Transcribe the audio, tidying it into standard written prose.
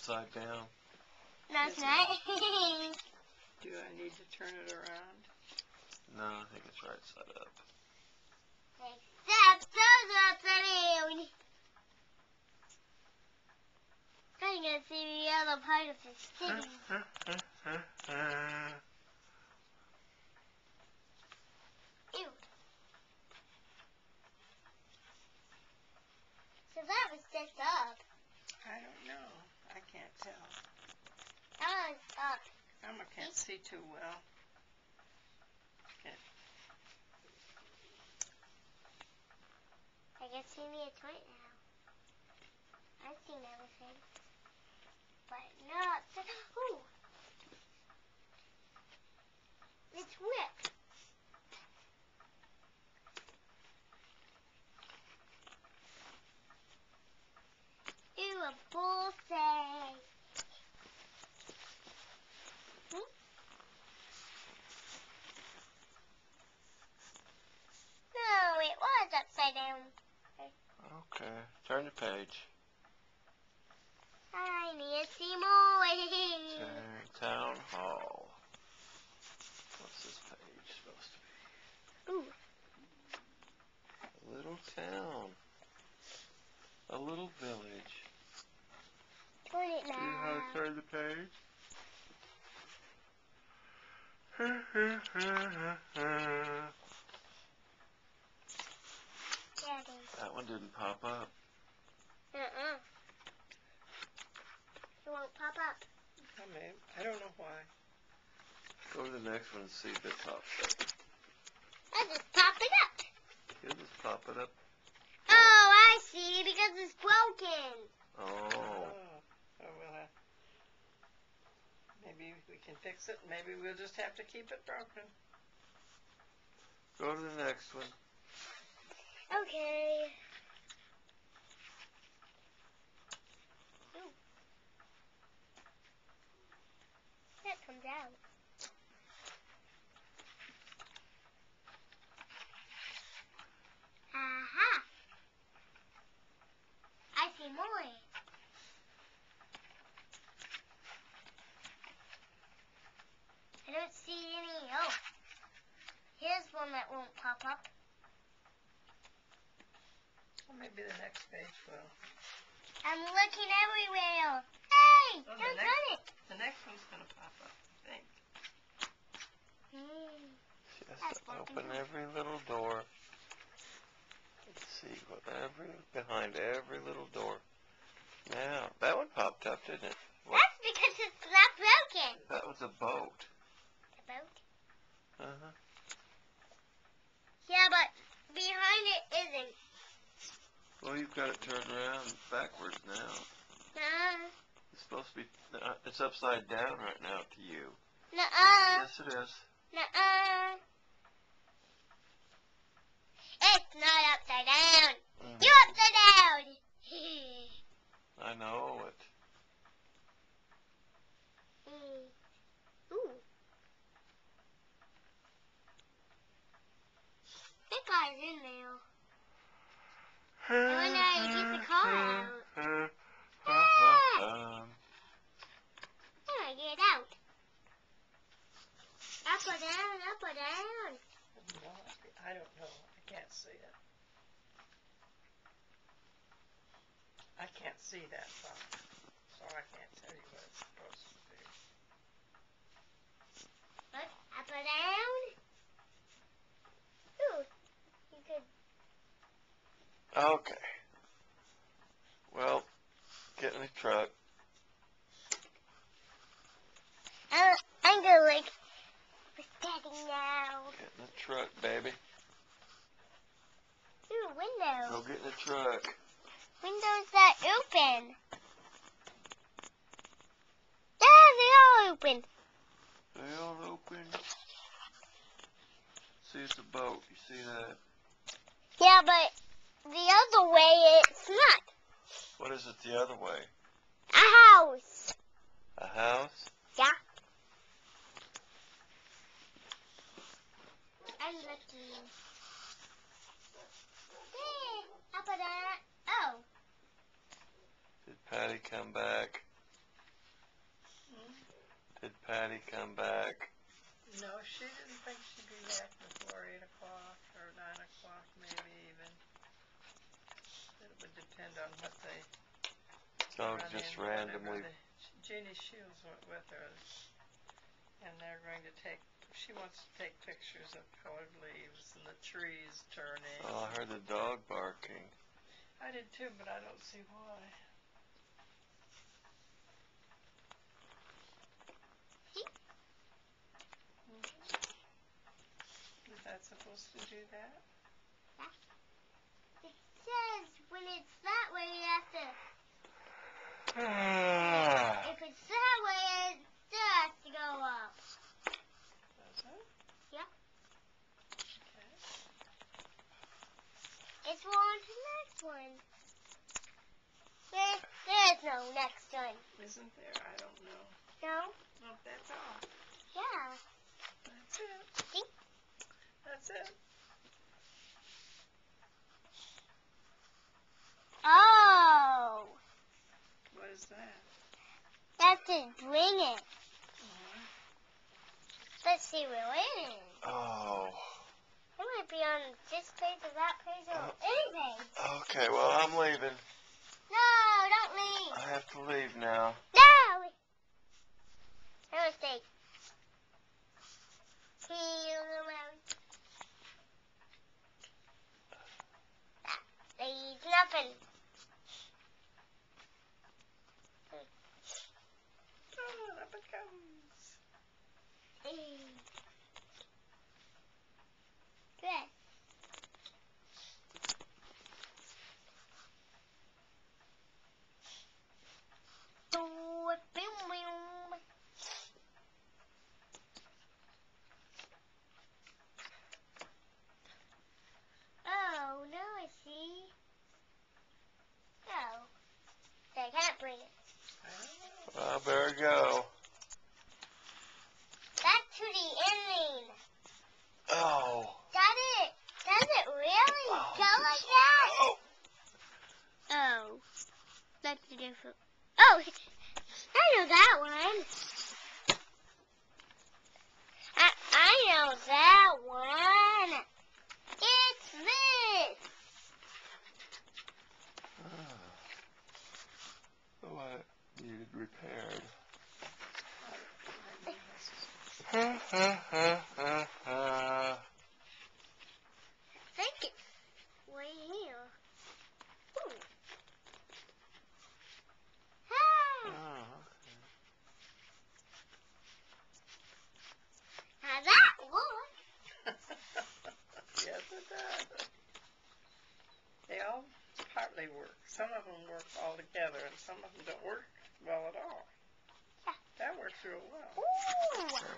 upside down. That's right. Do I need to turn it around? No, I think it's right side up. Except those upside down. I'm gonna see the other part of the city. Ew. So that was just up. I don't know. I can't tell. That was up. Grandma can't see too well. Okay. I can see the toy now. I've seen everything. But not the... Ooh! It's whipped. Ew, a bullseye. No, it was upside down. Okay, turn the page. I need to see more. Town Hall. What's this page supposed to be? Ooh. A little town. A little village. Turn it now. See how to turn the page? Daddy. That one didn't pop up. Uh-uh. It won't pop up. I don't know why. Go to the next one and see if it pops up. I just pop it up. You just pop it up. Oh, I see, because it's broken. Oh. Well, maybe we can fix it. Maybe we'll just have to keep it broken. Go to the next one. Okay. Ooh. That comes out. Aha! I see more. I don't see any. Oh. Here's one that won't pop up. Well, maybe the next page will. I'm looking everywhere. Hey! Oh, Don't turn it. The next one's going to pop up, I think. She has to open every little door. Let's see behind every little door. Now, that one popped up, didn't it? What? That's because it's not broken. That was a boat. A boat? Uh-huh. Yeah, but behind it isn't. Well, you've got it turned around backwards now. Nuh-uh. It's supposed to be, it's upside down right now to you. Nuh-uh. Yes, it is. Nuh-uh. It's not upside down. Mm. You're upside down. I know it. Ooh. That guy's in there. I wonder how you get the car out. How do I get out? Up or down, up or down. I don't know. I can't see it. I can't see that far, so I can't tell you what it's supposed to be. What? Up or down? Ooh, you could. Okay. Well, get in the truck. I'm gonna like with Daddy now. Get in the truck, baby. Ooh, windows. Go get in the truck. Windows that open. Yeah, they all open. They all open. See, it's a boat. You see that? Yeah, but the other way it's not. What is it the other way? A house. A house? Yeah. I'm looking. Hey, up or down. Oh. Did Patty come back? Did Patty come back? No, she didn't think she'd be back before 8 o'clock or 9 o'clock, maybe even. It would depend on what they So run just in, whatever randomly. Jeannie Shields went with her, and they're going to take. She wants to take pictures of colored leaves and the trees turning. Oh, I heard the dog barking. I did too, but I don't see why. Is that supposed to do that? It says when it's that way, you have to. If it's that way, it still has to go up. Does it? Yeah. Okay. It's on to the next one. There's no next one. Isn't there? I don't know. No? No, that's all. Yeah. That's it. See? That's it. Oh. What is that? That's to bring it. Let's see where it is. Oh. It might be on this page or that page or any page. Okay, well, I'm leaving. No, don't leave. I have to leave now. No. No mistake. There's nothing. Oh, up it comes. Good. Oh, now I see. Oh, they can't bring it. Well, I better go. That's to the ending. Oh. Does it really Oh, go like that? Oh. Oh, that's a different. Oh, I know that one. I know that one. It's this. Oh, I needed repaired. I think it's way here. Ooh. Oh, Ah, okay. how that works? Yes, it does. They all partly work. Some of them work all together, and some of them don't work well at all. Yeah. That works real well. Ooh.